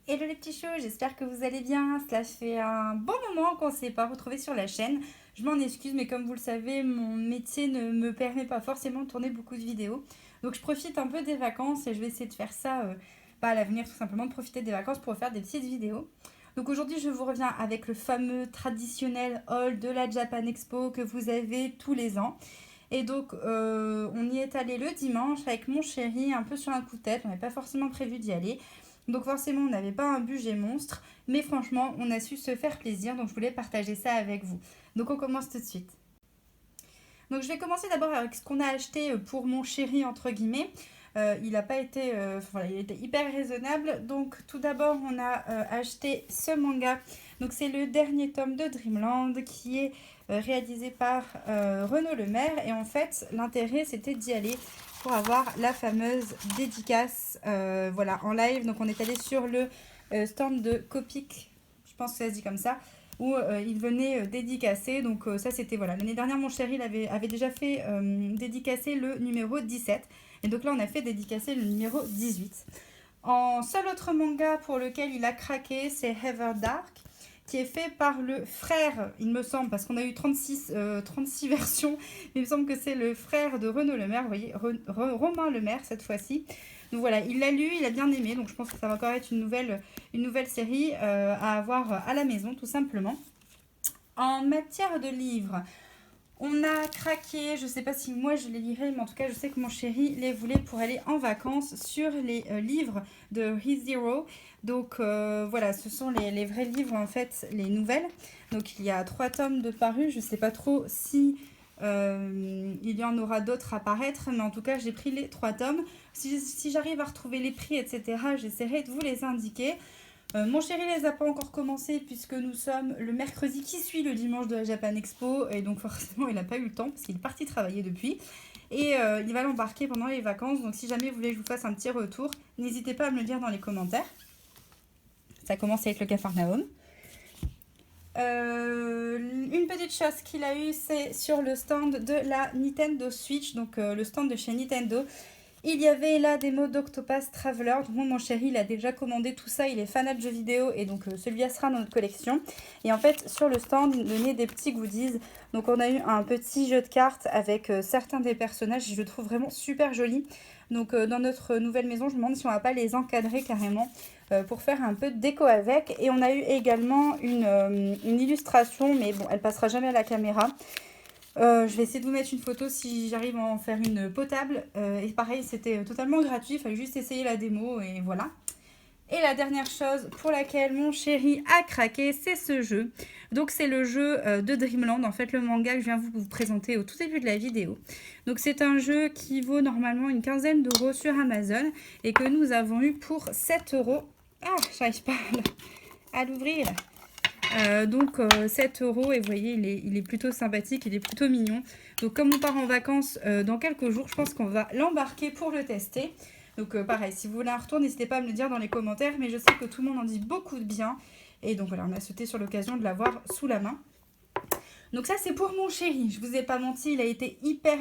Hello les petits choux, j'espère que vous allez bien. Cela fait un bon moment qu'on ne s'est pas retrouvé sur la chaîne. Je m'en excuse, mais comme vous le savez, mon métier ne me permet pas forcément de tourner beaucoup de vidéos. Donc je profite un peu des vacances et je vais essayer de faire ça à l'avenir, tout simplement, de profiter des vacances pour faire des petites vidéos. Donc aujourd'hui, je vous reviens avec le fameux traditionnel haul de la Japan Expo que vous avez tous les ans. Et donc, on y est allé le dimanche avec mon chéri, un peu sur un coup de tête. On n'avait pas forcément prévu d'y aller. Donc forcément, on n'avait pas un budget monstre, mais franchement, on a su se faire plaisir, donc je voulais partager ça avec vous. Donc on commence tout de suite. Donc je vais commencer d'abord avec ce qu'on a acheté pour mon chéri, entre guillemets. Il n'a pas été, voilà, il était hyper raisonnable. Donc tout d'abord, on a acheté ce manga. Donc c'est le dernier tome de Dreamland qui est réalisé par Renaud Lemaire. Et en fait, l'intérêt, c'était d'y aller pour avoir la fameuse dédicace voilà, en live. Donc on est allé sur le stand de Copic, je pense que ça se dit comme ça, où il venait dédicacer. Donc ça c'était voilà. L'année dernière mon chéri avait déjà fait dédicacer le numéro 17. Et donc là on a fait dédicacer le numéro 18. En seul autre manga pour lequel il a craqué, c'est Ever Dark, qui est fait par le frère, il me semble, parce qu'on a eu 36 versions, il me semble que c'est le frère de Renaud Lemaire, vous voyez, Romain Lemaire cette fois-ci. Donc voilà, il l'a lu, il a bien aimé, donc je pense que ça va encore être une nouvelle série à avoir à la maison, tout simplement. En matière de livres, on a craqué, je ne sais pas si moi je les lirai, mais en tout cas je sais que mon chéri les voulait pour aller en vacances sur les livres de ReZero. Donc voilà, ce sont les vrais livres en fait, les nouvelles. Donc il y a 3 tomes de parus, je ne sais pas trop si il y en aura d'autres à paraître, mais en tout cas j'ai pris les 3 tomes. Si j'arrive à retrouver les prix, etc., j'essaierai de vous les indiquer. Mon chéri les a pas encore commencé puisque nous sommes le mercredi qui suit le dimanche de la Japan Expo et donc forcément il n'a pas eu le temps parce qu'il est parti travailler depuis et il va l'embarquer pendant les vacances. Donc si jamais vous voulez que je vous fasse un petit retour, n'hésitez pas à me le dire dans les commentaires. Ça commence avec le Capharnaüm. Une petite chose qu'il a eu, c'est sur le stand de la Nintendo Switch, donc le stand de chez Nintendo. Il y avait la démo d'Octopath Traveler. Donc moi, mon chéri, il a déjà commandé tout ça. Il est fanat de jeux vidéo et donc celui-là sera dans notre collection. Et en fait, sur le stand, il donnait des petits goodies. Donc on a eu un petit jeu de cartes avec certains des personnages. Je le trouve vraiment super joli. Donc dans notre nouvelle maison, je me demande si on va pas les encadrer carrément pour faire un peu de déco avec. Et on a eu également une illustration, mais bon, elle passera jamais à la caméra. Je vais essayer de vous mettre une photo si j'arrive à en faire une potable. Et pareil, c'était totalement gratuit, il fallait juste essayer la démo et voilà. Et la dernière chose pour laquelle mon chéri a craqué, c'est ce jeu. Donc c'est le jeu de Dreamland, en fait le manga que je viens vous présenter au tout début de la vidéo. Donc c'est un jeu qui vaut normalement une quinzaine d'euros sur Amazon et que nous avons eu pour 7 euros. Ah, j'arrive pas à l'ouvrir. Donc 7 euros et vous voyez il est plutôt sympathique, il est plutôt mignon. Donc comme on part en vacances dans quelques jours, je pense qu'on va l'embarquer pour le tester. Donc pareil, si vous voulez un retour, n'hésitez pas à me le dire dans les commentaires, mais je sais que tout le monde en dit beaucoup de bien. Et donc voilà, on a sauté sur l'occasion de l'avoir sous la main. Donc ça c'est pour mon chéri, je vous ai pas menti, il a été hyper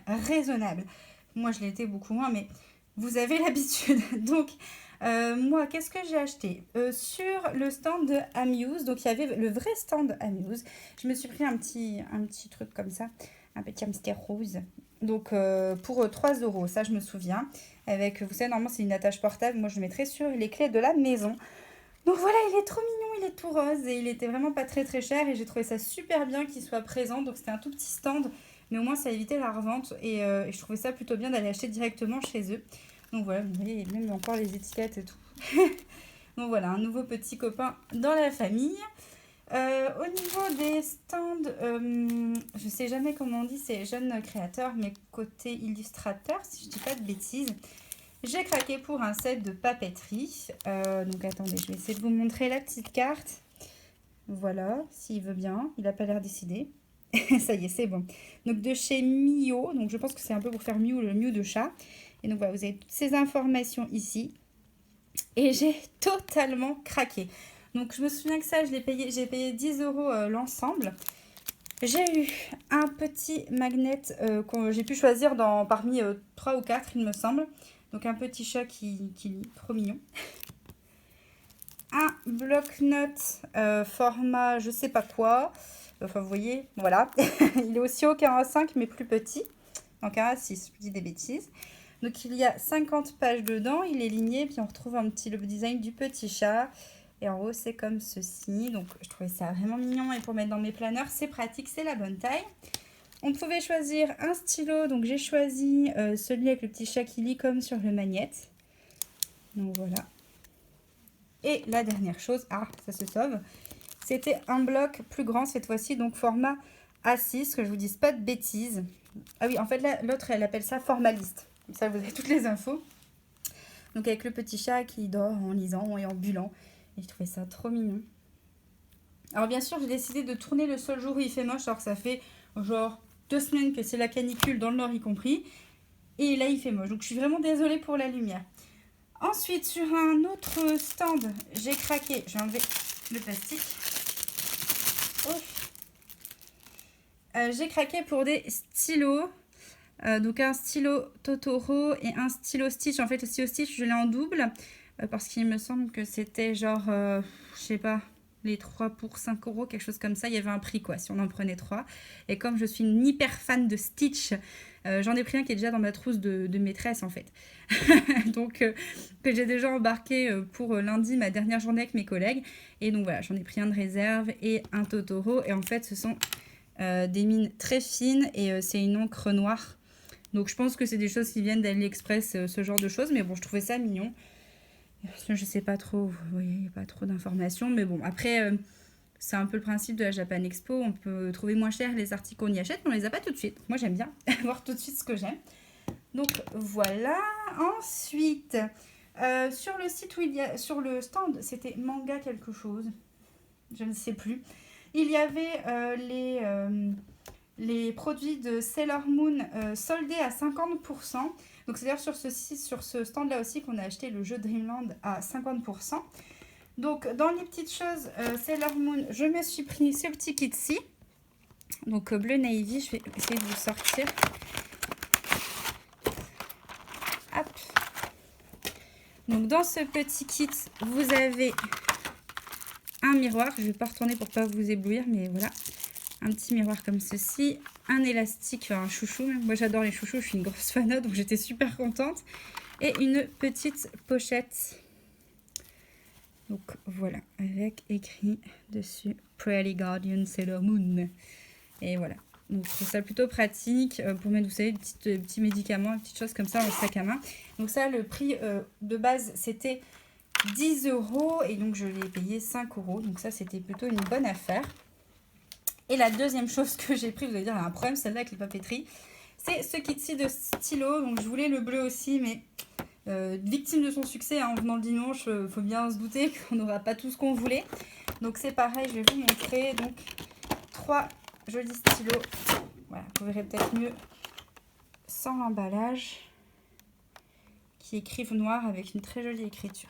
raisonnable. Moi je l'ai été beaucoup moins, mais vous avez l'habitude. Donc moi, qu'est-ce que j'ai acheté sur le stand de Amuse, donc il y avait le vrai stand Amuse. Je me suis pris un petit truc comme ça, un petit hamster rose. Donc pour 3 euros, ça je me souviens. Avec, vous savez, normalement c'est une attache portable. Moi je le mettrai sur les clés de la maison. Donc voilà, il est trop mignon, il est tout rose et il était vraiment pas très cher. Et j'ai trouvé ça super bien qu'il soit présent. Donc c'était un tout petit stand, mais au moins ça évitait la revente. Et je trouvais ça plutôt bien d'aller acheter directement chez eux. Donc voilà, vous voyez, même encore les étiquettes et tout. Donc voilà, un nouveau petit copain dans la famille. Au niveau des stands, je sais jamais comment on dit, c'est jeunes créateurs, mais côté illustrateur, si je dis pas de bêtises. J'ai craqué pour un set de papeterie. Donc attendez, je vais essayer de vous montrer la petite carte. Voilà, s'il veut bien, il n'a pas l'air décidé. Ça y est, c'est bon. Donc de chez Mio, donc je pense que c'est un peu pour faire Mio, le Mio de chat. Et donc voilà, vous avez toutes ces informations ici. Et j'ai totalement craqué. Donc je me souviens que ça, j'ai payé 10 euros l'ensemble. J'ai eu un petit magnet que j'ai pu choisir parmi 3 ou 4, il me semble. Donc un petit chat qui lit, trop mignon. un bloc-notes format je sais pas quoi. Enfin, vous voyez, voilà. Il est aussi au carré 5 mais plus petit. En carré 6, je dis des bêtises. Donc, il y a 50 pages dedans. Il est ligné. Puis, on retrouve un petit le design du petit chat. Et en haut, c'est comme ceci. Donc, je trouvais ça vraiment mignon. Et pour mettre dans mes planeurs, c'est pratique. C'est la bonne taille. On pouvait choisir un stylo. Donc, j'ai choisi celui avec le petit chat qui lit comme sur le magnète. Donc, voilà. Et la dernière chose, ça se sauve. C'était un bloc plus grand cette fois-ci. Donc, format A6. Que je vous dise pas de bêtises. Ah oui, en fait, l'autre, elle appelle ça formaliste. Comme ça, vous avez toutes les infos. Donc, avec le petit chat qui dort en lisant et en bulant. Et je trouvais ça trop mignon. Alors, bien sûr, j'ai décidé de tourner le seul jour où il fait moche. Alors que ça fait genre 2 semaines que c'est la canicule, dans le nord y compris. Et là, il fait moche. Donc, je suis vraiment désolée pour la lumière. Ensuite, sur un autre stand, j'ai craqué. J'ai enlevé le plastique. J'ai craqué pour des stylos. Donc un stylo Totoro et un stylo Stitch. En fait, le stylo Stitch, je l'ai en double parce qu'il me semble que c'était genre, je sais pas, les 3 pour 5 euros, quelque chose comme ça. Il y avait un prix quoi, si on en prenait 3. Et comme je suis une hyper fan de Stitch, j'en ai pris un qui est déjà dans ma trousse de maîtresse en fait. Donc, que j'ai déjà embarqué pour lundi, ma dernière journée avec mes collègues. Et donc voilà, j'en ai pris un de réserve et un Totoro. Et en fait, ce sont des mines très fines et c'est une encre noire. Donc je pense que c'est des choses qui viennent d'AliExpress, ce genre de choses. Mais bon, je trouvais ça mignon. Je sais pas trop, vous voyez, il n'y a pas trop d'informations. Mais bon, après, c'est un peu le principe de la Japan Expo. On peut trouver moins cher les articles qu'on y achète, mais on les a pas tout de suite. Moi, j'aime bien voir tout de suite ce que j'aime. Donc voilà. Ensuite, sur le site où il y a, sur le stand, c'était manga quelque chose. Je ne sais plus. Il y avait les produits de Sailor Moon soldés à 50%. Donc c'est-à-dire sur ce stand-là aussi qu'on a acheté le jeu Dreamland à 50%. Donc dans les petites choses Sailor Moon, je me suis pris ce petit kit-ci. Donc bleu navy, je vais essayer de vous sortir. Hop. Donc dans ce petit kit, vous avez un miroir. Je ne vais pas retourner pour ne pas vous éblouir, mais voilà. Un petit miroir comme ceci, un élastique, un chouchou. Moi j'adore les chouchous, je suis une grosse fanade, donc j'étais super contente. Et une petite pochette. Donc voilà, avec écrit dessus Pretty Guardian Sailor Moon. Et voilà, donc je trouve ça plutôt pratique pour mettre, vous savez, des petits médicaments, des petites choses comme ça dans le sac à main. Donc ça, le prix de base, c'était 10 € et donc je l'ai payé 5 €. Donc ça, c'était plutôt une bonne affaire. Et la deuxième chose que j'ai pris, vous allez dire, il y a un problème celle-là avec les papeteries, c'est ce kit-ci de stylo. Donc je voulais le bleu aussi, mais victime de son succès, hein, en venant le dimanche, faut bien se douter qu'on n'aura pas tout ce qu'on voulait. Donc c'est pareil, je vais vous montrer. Donc 3 jolis stylos. Voilà, vous verrez peut-être mieux sans l'emballage, qui écrivent noir avec une très jolie écriture.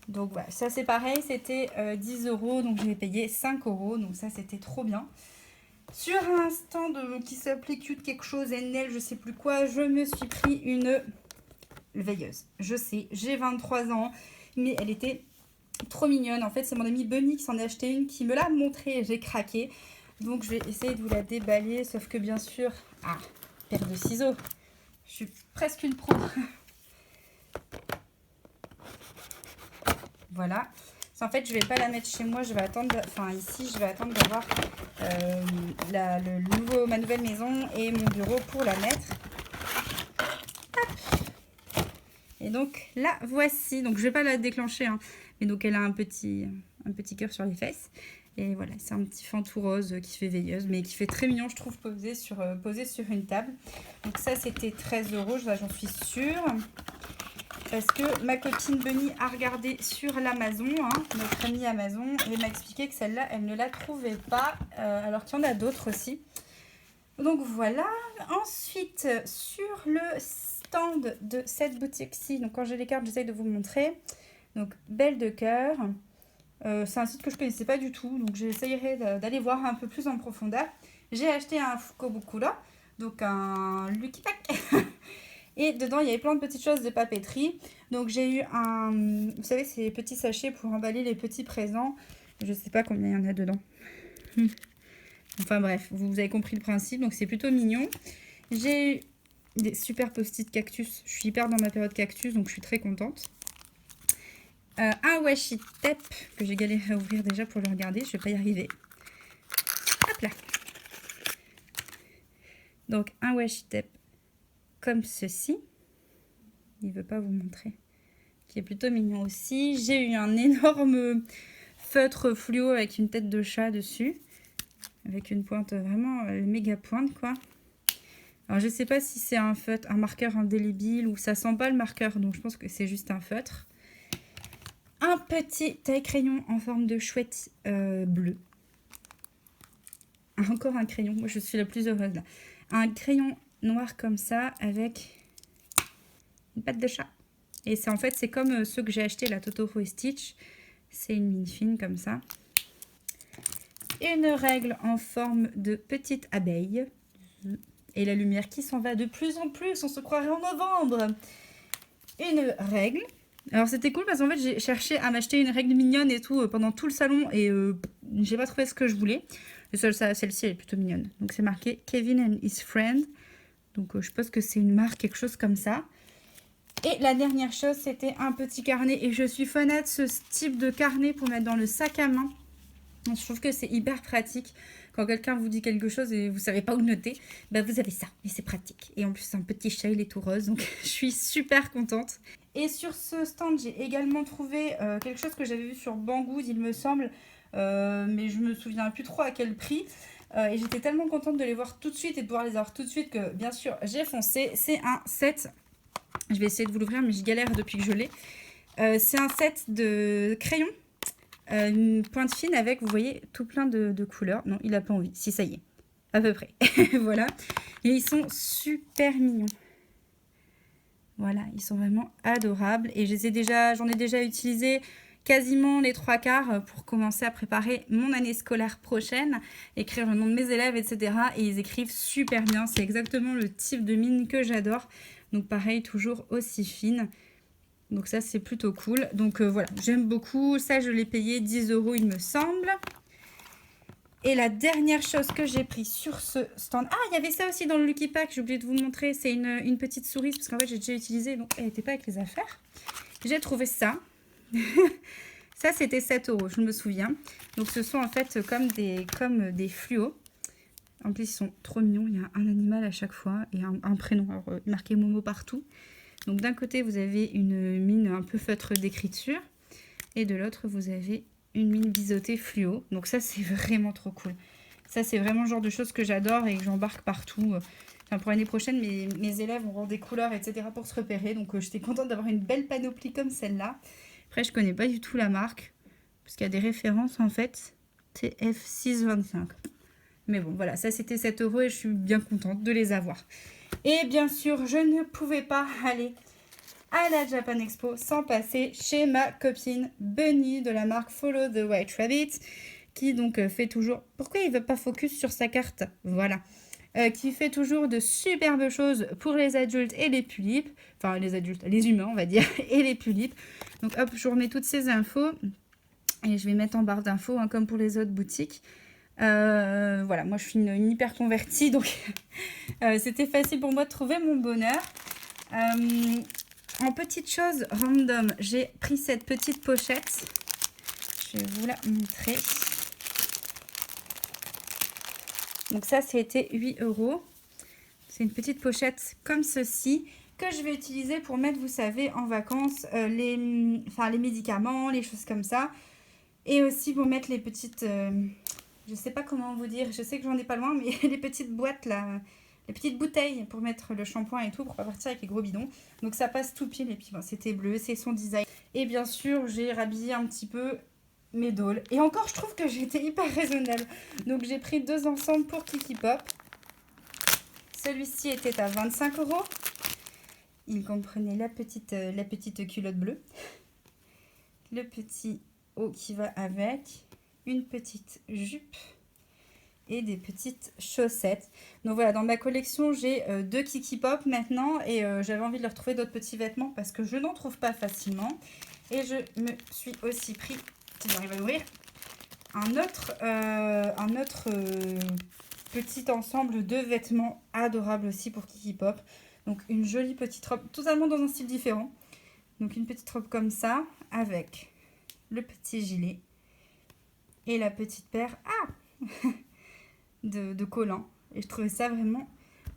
Donc voilà, ça c'est pareil, c'était 10 €, donc j'ai payé 5 €, donc ça c'était trop bien. Sur un stand qui s'appelait Cute quelque chose, NL, je sais plus quoi, je me suis pris une veilleuse. Je sais, j'ai 23 ans, mais elle était trop mignonne. En fait, c'est mon amie Bunny qui s'en a acheté une, qui me l'a montrée et j'ai craqué. Donc je vais essayer de vous la déballer, sauf que bien sûr, paire de ciseaux, je suis presque une pro. Voilà. En fait, je vais pas la mettre chez moi. Je vais attendre. Enfin, ici, je vais attendre d'avoir ma nouvelle maison et mon bureau pour la mettre. Hop. Et donc, la voici. Donc, je vais pas la déclencher. Hein. Mais donc, elle a un petit cœur sur les fesses. Et voilà, c'est un petit fantou rose qui fait veilleuse, mais qui fait très mignon, je trouve, posé sur une table. Donc, ça, c'était 13 €. J'en suis sûre. Parce que ma copine Bunny a regardé sur l'Amazon, notre amie Amazon, et m'a expliqué que celle-là, elle ne la trouvait pas, alors qu'il y en a d'autres aussi. Donc voilà. Ensuite, sur le stand de cette boutique-ci, donc quand j'ai les cartes, j'essaye de vous montrer. Donc, Belle de Cœur. C'est un site que je ne connaissais pas du tout, donc j'essayerai d'aller voir un peu plus en profondeur. J'ai acheté un Fukobukuro, donc un Lucky Pack. Et dedans, il y avait plein de petites choses de papeterie. Donc j'ai eu un, vous savez, ces petits sachets pour emballer les petits présents. Je sais pas combien il y en a dedans. Enfin bref, vous avez compris le principe, donc c'est plutôt mignon. J'ai eu des super post-it cactus. Je suis hyper dans ma période cactus, donc je suis très contente. Un washi tape que j'ai galéré à ouvrir déjà pour le regarder. Je vais pas y arriver. Hop là. Donc un washi tape comme ceci. Il veut pas vous montrer. Qui est plutôt mignon aussi. J'ai eu un énorme feutre fluo avec une tête de chat dessus. Avec une pointe vraiment méga pointe quoi. Alors je sais pas si c'est un feutre, un marqueur indélébile ou ça sent pas le marqueur. Donc je pense que c'est juste un feutre. Un petit taille-crayon en forme de chouette bleu. Encore un crayon. Moi je suis la plus heureuse là. Un crayon noir comme ça avec une patte de chat. Et c'est en fait c'est comme ceux que j'ai acheté la Totoro et Stitch. C'est une mine fine comme ça. Une règle en forme de petite abeille. Et la lumière qui s'en va de plus en plus. On se croirait en novembre. Une règle. Alors c'était cool parce qu'en fait j'ai cherché à m'acheter une règle mignonne et tout pendant tout le salon. Et j'ai pas trouvé ce que je voulais. Celle-ci elle est plutôt mignonne. Donc c'est marqué Kevin and his friend. Donc je pense que c'est une marque, quelque chose comme ça. Et la dernière chose, c'était un petit carnet. Et je suis fanat de ce type de carnet pour mettre dans le sac à main. Je trouve que c'est hyper pratique. Quand quelqu'un vous dit quelque chose et vous savez pas où le noter, bah vous avez ça. Et c'est pratique. Et en plus, c'est un petit chat, il est tout rose. Donc, je suis super contente. Et sur ce stand, j'ai également trouvé quelque chose que j'avais vu sur Banggood, il me semble. Mais je me souviens plus trop à quel prix. Et j'étais tellement contente de les voir tout de suite et de pouvoir les avoir tout de suite que, bien sûr, j'ai foncé. C'est un set. Je vais essayer de vous l'ouvrir, mais je galère depuis que je l'ai. C'est un set de crayons. Une pointe fine avec, vous voyez, tout plein de couleurs. Non, il n'a pas envie. Si, ça y est. À peu près. Voilà. Et ils sont super mignons. Voilà, ils sont vraiment adorables. Et j'en ai déjà utilisé quasiment les 3/4 pour commencer à préparer mon année scolaire prochaine, écrire le nom de mes élèves, etc. Et ils écrivent super bien. C'est exactement le type de mine que j'adore. Donc pareil, toujours aussi fine. Donc ça, c'est plutôt cool. Donc voilà, j'aime beaucoup. Ça, je l'ai payé 10 €, il me semble. Et la dernière chose que j'ai pris sur ce stand... Ah, il y avait ça aussi dans le Lucky Pack, j'ai oublié de vous montrer. C'est une petite souris, parce qu'en fait, j'ai déjà utilisé, donc elle n'était pas avec les affaires. J'ai trouvé ça. Ça, c'était 7 €, je me souviens. Donc ce sont en fait comme des fluos. En plus, ils sont trop mignons. Il y a un animal à chaque fois et un prénom. Alors, marqué Momo partout. Donc d'un côté, vous avez une mine un peu feutre d'écriture. Et de l'autre, vous avez une mine biseautée fluo. Donc ça, c'est vraiment trop cool. Ça, c'est vraiment le genre de choses que j'adore et que j'embarque partout. Enfin, pour l'année prochaine, mes élèves auront des couleurs, etc. pour se repérer. Donc j'étais contente d'avoir une belle panoplie comme celle-là. Après, je connais pas du tout la marque. Parce qu'il y a des références, en fait. TF625. Mais bon, voilà, ça c'était 7 € et je suis bien contente de les avoir. Et bien sûr, je ne pouvais pas aller à la Japan Expo sans passer chez ma copine Bunny de la marque Follow the White Rabbit, qui donc fait toujours... Pourquoi il ne veut pas focus sur sa carte? Voilà. Qui fait toujours de superbes choses pour les adultes et les pulipes. Enfin, les adultes, les humains, on va dire, et les pulipes. Donc hop, je vous remets toutes ces infos. Et je vais mettre en barre d'infos, hein, comme pour les autres boutiques. Voilà, moi je suis une hyper convertie, donc c'était facile pour moi de trouver mon bonheur. En petite chose random, j'ai pris cette petite pochette. Je vais vous la montrer. Donc ça, c'était 8 €. C'est une petite pochette comme ceci que je vais utiliser pour mettre, vous savez, en vacances les médicaments, les choses comme ça. Et aussi pour mettre les petites... je sais pas comment vous dire, je sais que j'en ai pas loin, mais les petites boîtes là, les petites bouteilles pour mettre le shampoing et tout, pour pas partir avec les gros bidons. Donc ça passe tout pile, et puis bon, c'était bleu, c'est son design. Et bien sûr, j'ai rhabillé un petit peu mes dolls. Et encore, je trouve que j'ai été hyper raisonnable. Donc j'ai pris 2 ensembles pour Kiki Pop. Celui-ci était à 25 €. Il comprenait la petite culotte bleue, le petit haut qui va avec, une petite jupe et des petites chaussettes. Donc voilà, dans ma collection, j'ai 2 Kiki Pop maintenant et j'avais envie de leur trouver d'autres petits vêtements parce que je n'en trouve pas facilement. Et je me suis aussi pris, si j'arrive à l'ouvrir, un autre petit ensemble de vêtements adorables aussi pour Kiki Pop. Donc une jolie petite robe, totalement dans un style différent. Donc une petite robe comme ça, avec le petit gilet et la petite paire de collants. Et je trouvais ça vraiment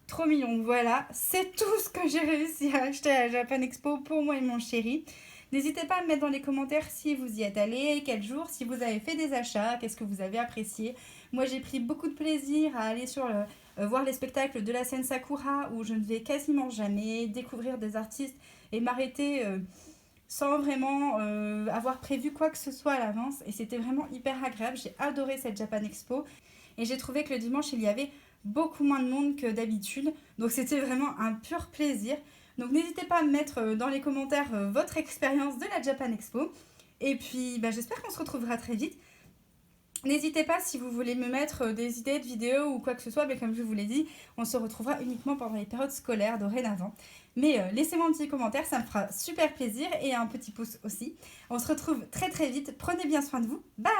trop mignon. Voilà, c'est tout ce que j'ai réussi à acheter à la Japan Expo pour moi et mon chéri. N'hésitez pas à me mettre dans les commentaires si vous y êtes allé, quel jour, si vous avez fait des achats, qu'est-ce que vous avez apprécié. Moi, j'ai pris beaucoup de plaisir à aller voir les spectacles de la scène Sakura où je ne vais quasiment jamais, découvrir des artistes et m'arrêter sans vraiment avoir prévu quoi que ce soit à l'avance. Et c'était vraiment hyper agréable. J'ai adoré cette Japan Expo et j'ai trouvé que le dimanche, il y avait beaucoup moins de monde que d'habitude. Donc c'était vraiment un pur plaisir. Donc n'hésitez pas à me mettre dans les commentaires votre expérience de la Japan Expo. Et puis j'espère qu'on se retrouvera très vite. N'hésitez pas si vous voulez me mettre des idées de vidéos ou quoi que ce soit, mais comme je vous l'ai dit, on se retrouvera uniquement pendant les périodes scolaires dorénavant. Mais laissez-moi un petit commentaire, ça me fera super plaisir et un petit pouce aussi. On se retrouve très très vite, prenez bien soin de vous, bye!